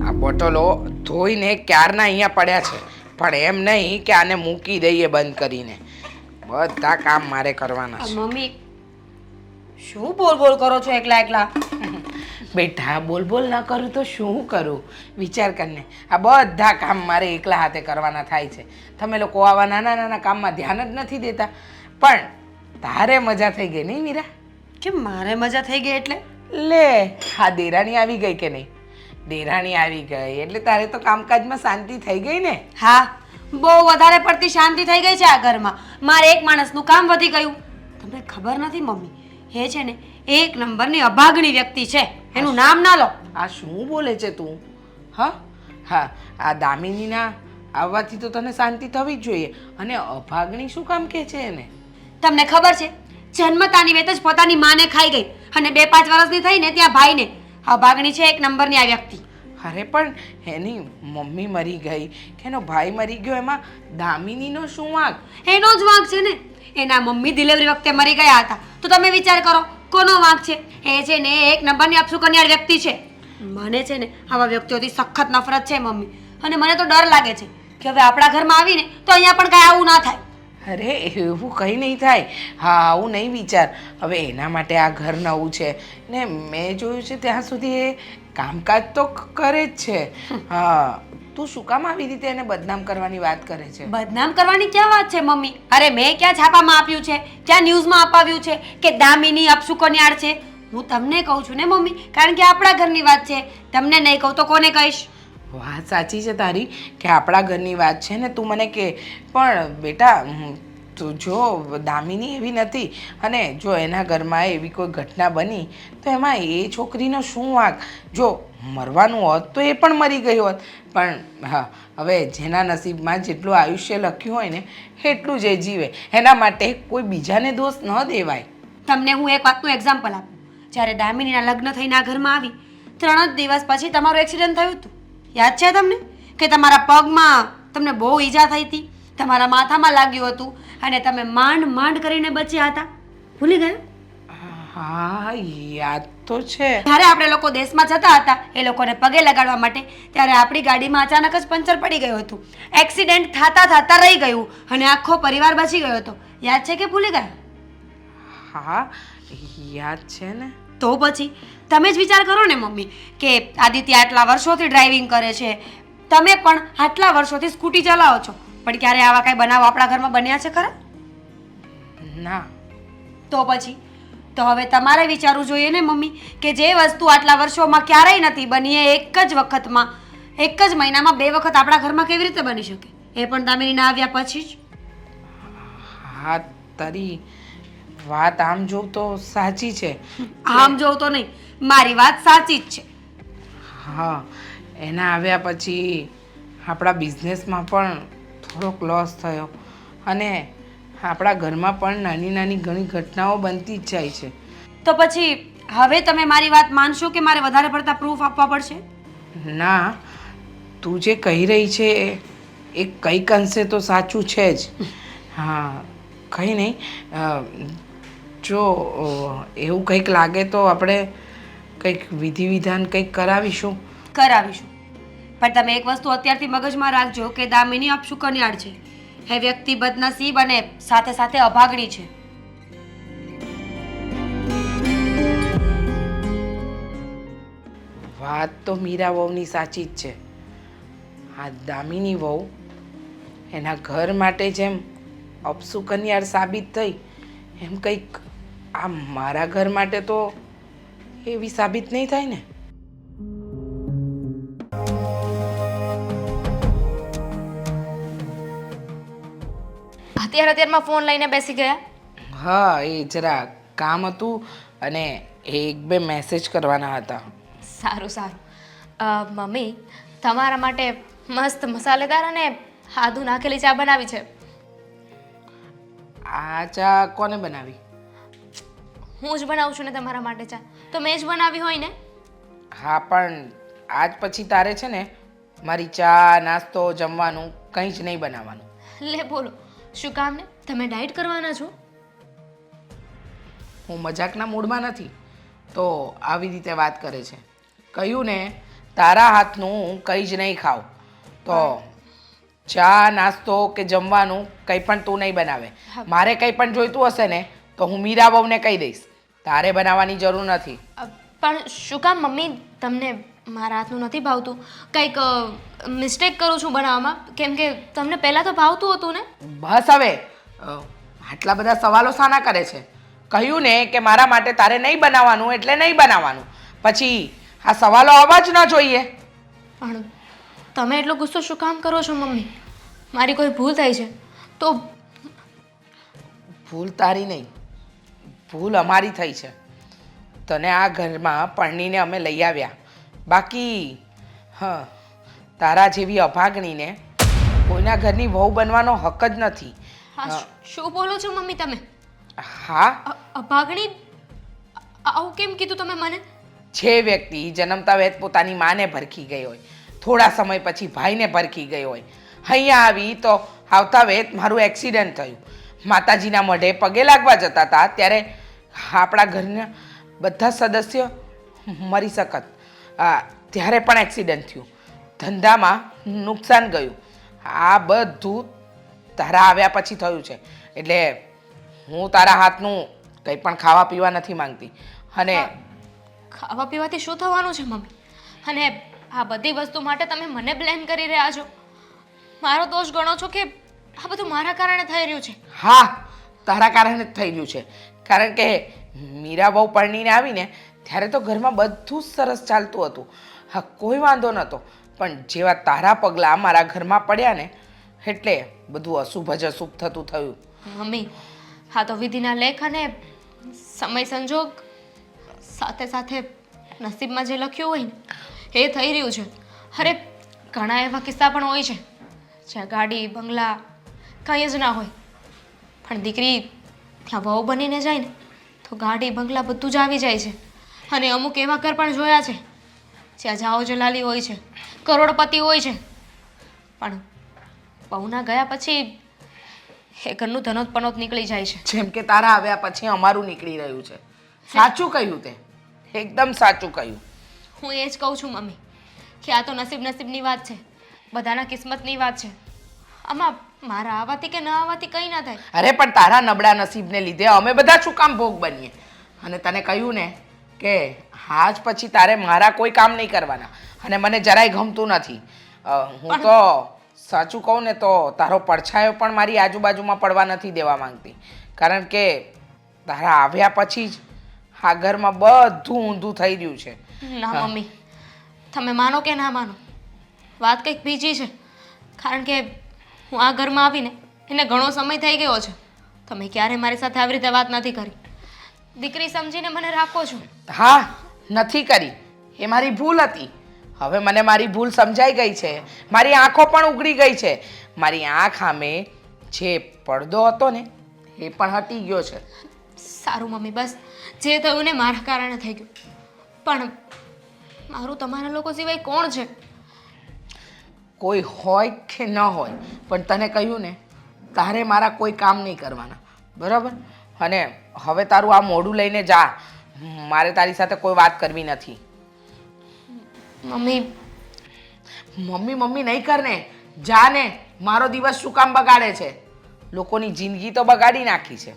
આ બોટલો ધોઈને ક્યારના અહીંયા પડ્યા છે, પણ એમ નહીં કે આને મૂકી દઈએ બંધ કરીને. બધા કામ મારે કરવાના છે. મમ્મી શું બોલ બોલ કરો છો એકલા એકલા? બેટા, બોલ બોલ ના કરું તો શું કરું? વિચાર કરીને આ બધા કામ મારે એકલા હાથે કરવાના થાય છે. તમે લોકો આવા નાના નાના કામમાં ધ્યાન જ નથી દેતા. પણ તારે મજા થઈ ગઈ નહીં મીરા? કે મારે મજા થઈ ગઈ એટલે? લે, હા દેરાણી આવી ગઈ કે નહીં? દેરાણી આવી ગઈ એટલે તારે તો કામકાજમાં શાંતિ થઈ ગઈ ને? હા, બહુ વધારે પડતી શાંતિ થઈ ગઈ છે આ ઘરમાં. મારે એક માણસનું કામ વધી ગયું. તમને ખબર નથી મમ્મી, એ છે ને એક નંબરની અભાગણી વ્યક્તિ છે. એનું નામ ના લો. આ શું બોલે છે તું? હા હા, આ દામિનીના આવવાથી તો તને શાંતિ થવી જ જોઈએ. અને અભાગણી શું કામ કહે છે એને? તમને ખબર છે, જન્મતાની વેત જ પોતાની માને ખાઈ ગઈ અને 2-5 વર્ષની થઈને ત્યાં ભાઈને. અભાગણી છે એક નંબરની આ વ્યક્તિ. અરે પણ એની મમ્મી મરી ગઈ કે એનો ભાઈ મરી ગયો, એમાં દામિનીનો શું વાંક? એનો જ વાંક છે ને. એના મમ્મી ડિલિવરી વખતે મરી ગયા હતા. તો તમે વિચાર કરો કોનો વાંક છે? એ છે ને એક નંબરની અપશુકન્યાળ વ્યક્તિ છે. મને છે ને આવા વ્યક્તિઓથી સખત નફરત છે મમ્મી. અને મને તો ડર લાગે છે કે હવે આપણા ઘરમાં આવીને તો અહીંયા પણ કાંઈ આવું ના થાય. અરે એવું કંઈ નહીં થાય. હા, આવું નહીં વિચાર. હવે એના માટે આ ઘર નવું છે ને મેં જોયું છે ત્યાં સુધી એ કામકાજ તો કરે જ છે. હા, તું શું કામ આવી રીતે એને બદનામ કરવાની વાત કરે છે? બદનામ કરવાની ક્યાં વાત છે મમ્મી? અરે મેં ક્યાં છાપામાં આપ્યું છે, ક્યાં ન્યૂઝમાં અપાવ્યું છે કે દામિની અપશુકન્યાળ છે? હું તમને કહું છું ને મમ્મી, કારણ કે આપણા ઘરની વાત છે. તમને નહીં કહું તો કોને કહીશ? વાત સાચી છે તારી કે આપણા ઘરની વાત છે ને તું મને કે, પણ બેટા તું જો દામિની એવી નથી અને જો એના ઘરમાં એવી કોઈ ઘટના બની તો એમાં એ છોકરીનો શું વાંક? જો મરવાનું હોત તો એ પણ મરી ગઈ હોત. પણ હા, હવે જેના નસીબમાં જેટલું આયુષ્ય લખ્યું હોય ને એટલું જ એ જીવે. એના માટે કોઈ બીજાને દોષ ન દેવાય. તમને હું એક વાતનું એક્ઝામ્પલ આપું. જ્યારે દામિનીના લગ્ન થઈને આ ઘરમાં આવી 3 જ દિવસ પછી તમારું એક્સિડન્ટ થયું હતું. યાદ છે તમને? કે તમારા પગમાં તમને બહુ ઈજા થઈ હતી, તમારા માથામાં લાગ્યું હતું અને તમે માંડ માંડ કરીને બચ્યા હતા. ભૂલી ગયા? હા, યાદ તો છે. જ્યારે આપણે લોકો દેશમાં જતા હતા એ લોકોને પગે લગાડવા માટે, ત્યારે આપણી ગાડીમાં અચાનક જ પંચર પડી ગયું હતું. એક્સિડન્ટ થતા થતા રહી ગયું અને આખો પરિવાર બચી ગયો હતો. યાદ છે કે ભૂલી ગયા? હા, યાદ છે ને. તો પછી તમે જ વિચાર કરો ને મમ્મી કે આદિત્ય આટલા વર્ષોથી ડ્રાઇવિંગ કરે છે, તમે પણ આટલા વર્ષોથી સ્કૂટી ચલાવો છો, પણ ક્યારે આવા કાંઈ બનાવ આપણા ઘરમાં બન્યા છે ખરા? ના. તો પછી તો હવે તમારે વિચારવું જોઈએ ને મમ્મી કે જે વસ્તુ આટલા વર્ષોમાં ક્યારેય નથી બની એ એક જ વખતમાં, એક જ મહિનામાં 2 વખત આપણા ઘરમાં કેવી રીતે બની શકે? એ પણ દામિનીના આવ્યા પછી જ. હા, તારી વાત આમ જોઉં તો સાચી છે. આમ જોઉં તો નહીં, મારી વાત સાચી જ છે. હા, એના આવ્યા પછી આપણા બિઝનેસમાં પણ થોડોક લોસ થયો અને આપણા ઘરમાં પણ નાની નાની ઘણી ઘટનાઓ બનતી જ જાય છે. તો પછી હવે તમે મારી વાત માનશો કે મારે વધારે પડતા પ્રૂફ આપવા પડશે? ના, તું જે કહી રહી છે એ કંઈક અંશે તો સાચું છે જ. હા, કંઈ નહીં. જો એવું કંઈક લાગે તો આપણે કંઈક વિધિ વિધાન કંઈક કરાવીશું. કરાવીશું, પણ તમે એક વસ્તુ અત્યારથી મગજમાં રાખજો કે દામિની અપશુકન્યાળ છે. એ વ્યક્તિ બદનસીબ અને સાથે સાથે અભાગણી છે. વાત તો મીરા વહુની સાચી જ છે. આ દામિની વહુ એના ઘર માટે જેમ અપશુકન્યાળ સાબિત થઈ એમ કંઈક આ મારા ઘર માટે તો એવી સાબિત નહીં થાય ને. અત્યારમાં ફોન લઈને બેસી ગયા? હા, એ જરા કામ હતું અને 1-2 મેસેજ કરવાના હતા. સારું સારું. મમ્મી, તમારા માટે મસ્ત મસાલેદાર અને આદુ નાખેલી ચા બનાવી છે. આ ચા કોને બનાવી? હું જ બનાવું છું ને તમારા માટે ચા. તો મેં જ બનાવી હોય ને? હા, પણ આજ પછી તારે છે ને મારી ચા, નાસ્તો, જમવાનું કંઈ જ નહીં બનાવવાનું. લે બોલો, શું કામ ને? તમે ડાયટ કરવાના છો? હું મજાકના મૂડમાં નથી તો આવી રીતે વાત કરે છે. કહ્યું ને તારા હાથનું હું કંઈ જ નહીં ખાઉં. તો ચા નાસ્તો કે જમવાનું કંઈ પણ તું નહીં બનાવે. મારે કંઈ પણ જોઈતું હશે ને તો હું મીરા બહુને કહી દઈશ. તારે બનાવવાની જરૂર નથી. પણ શું કામ મમ્મી તમને મારા હાથનું નથી ભાવતું? કંઈક મિસ્ટેક કરું છું બનાવવામાં? કેમ કે તમને પહેલાં તો ભાવતું હતું ને. બસ હવે આટલા બધા સવાલો શાના કરે છે? કહ્યું ને કે મારા માટે તારે નહીં બનાવવાનું એટલે નહીં બનાવવાનું. પછી આ સવાલો આવવા જ ન જોઈએ. પણ તમે એટલો ગુસ્સો શું કામ કરો છો મમ્મી? મારી કોઈ ભૂલ થઈ છે તો ભૂલ તારી નહીં, ભૂલ અમારી થઈ છે. તને આ ઘરમાં પરણીને અમે લઈ આવ્યા. બાકી તારા જેવી અભાગણીને કોઈના ઘરની વહુ બનવાનો હક જ નથી. હા શું બોલો છો મમ્મી તમે? હા, અભાગણી? આવું કેમ કીધું તમે મને? જે વ્યક્તિ જન્મતા વેત પોતાની માને ભરખી ગઈ હોય, થોડા સમય પછી ભાઈને ભરખી ગઈ હોય, અહીંયા આવી તો આવતા વેત મારું એક્સિડન્ટ થયું. માતાજીના મઢે પગે લાગવા જતા હતા ત્યારે આપણા ઘરના બધા સદસ્યો મરી શકત. ત્યારે પણ એક્સિડન્ટ થયું, ધંધામાં નુકસાન ગયું. આ બધું તારા આવ્યા પછી થયું છે. એટલે હું તારા હાથનું કંઈ પણ ખાવા પીવા નથી માંગતી. અને ખાવા પીવાથી શું થવાનું છે મમ્મી? અને આ બધી વસ્તુ માટે તમે મને બ્લેમ કરી રહ્યા છો. મારો દોષ ગણો છો કે આ બધું મારા કારણે થઈ રહ્યું છે? હા, તારા કારણે જ થઈ રહ્યું છે. કારણ કે મીરા બહુ પરણીને આવીને ત્યારે તો ઘરમાં બધું જ સરસ ચાલતું હતું. હા, કોઈ વાંધો નહોતો. પણ જેવા તારા પગલાં મારા ઘરમાં પડ્યા ને એટલે બધું અશુભ જ અશુભ થતું થયું. મમ્મી, હા તો વિધિના લેખ અને સમય સંજોગ સાથે સાથે નસીબમાં જે લખ્યું હોય ને એ થઈ રહ્યું છે. અરે ઘણા એવા કિસ્સા પણ હોય છે જ્યાં ગાડી બંગલા કંઈ જ ના હોય, પણ દીકરી ત્યાં વહુ બનીને જાય ને તો ગાડી બંગલા બધું જ આવી જાય છે. અને અમુક એવા ઘર પણ જોયા છે જ્યાં જાઓ જલાલી હોય છે, કરોડપતિ હોય છે, પણ બહુના ગયા પછી એ ઘરનું ધનોત પનોત નીકળી જાય છે. જેમ કે તારા આવ્યા પછી અમારું નીકળી રહ્યું છે. સાચું કહ્યું તે, એકદમ સાચું કહ્યું. હું એ જ કહું છું મમ્મી કે આ તો નસીબની વાત છે, બધાના કિસ્મતની વાત છે. આમાં મારા આવવાથી કે ન આવવાથી કંઈ ના થાય. અરે પણ તારા નબળા નસીબને લીધે અમે બધા શું કામ ભોગ બનીએ? અને તને કહ્યું ને કે આજ પછી તારે મારા કોઈ કામ નહીં કરવાના. અને મને જરાય ગમતું નથી. હું તો સાચું કહું ને તો તારો પડછાયો પણ મારી આજુબાજુમાં પડવા નથી દેવા માંગતી. કારણ કે તારા આવ્યા પછી જ આ ઘરમાં બધું ઊંધું થઈ રહ્યું છે. ના મમ્મી, તમે માનો કે ના માનો, વાત કંઈક બીજી છે. કારણ કે હું આ ઘરમાં આવીને એને ઘણો સમય થઈ ગયો છે. તમે ક્યારે મારી સાથે આવી રીતે વાત નથી કરી. દીકરી સમજીને મને રાખો છો. હા, નથી કરી. એ મારી ભૂલ હતી. હવે મને મારી ભૂલ સમજાઈ ગઈ છે. મારી આંખો પણ ઉઘડી ગઈ છે. મારી આંખ સામે જે પડદો હતો ને એ પણ હટી ગયો છે. સારું મમ્મી, બસ જે થયું ને મારા કારણે થઈ ગયું. પણ મારું તમારા લોકો સિવાય કોણ છે? કોઈ હોય કે ન હોય, પણ તને કહ્યું ને તારે મારા કોઈ કામ નહીં કરવાના, બરાબર? અને હવે તારું આ મોઢું લઈને જા. મારે તારી સાથે કોઈ વાત કરવી નથી. મમ્મી મમ્મી મમ્મી નહીં કર ને, જા ને. મારો દિવસ શું કામ બગાડે છે? લોકોની જિંદગી તો બગાડી નાખી છે.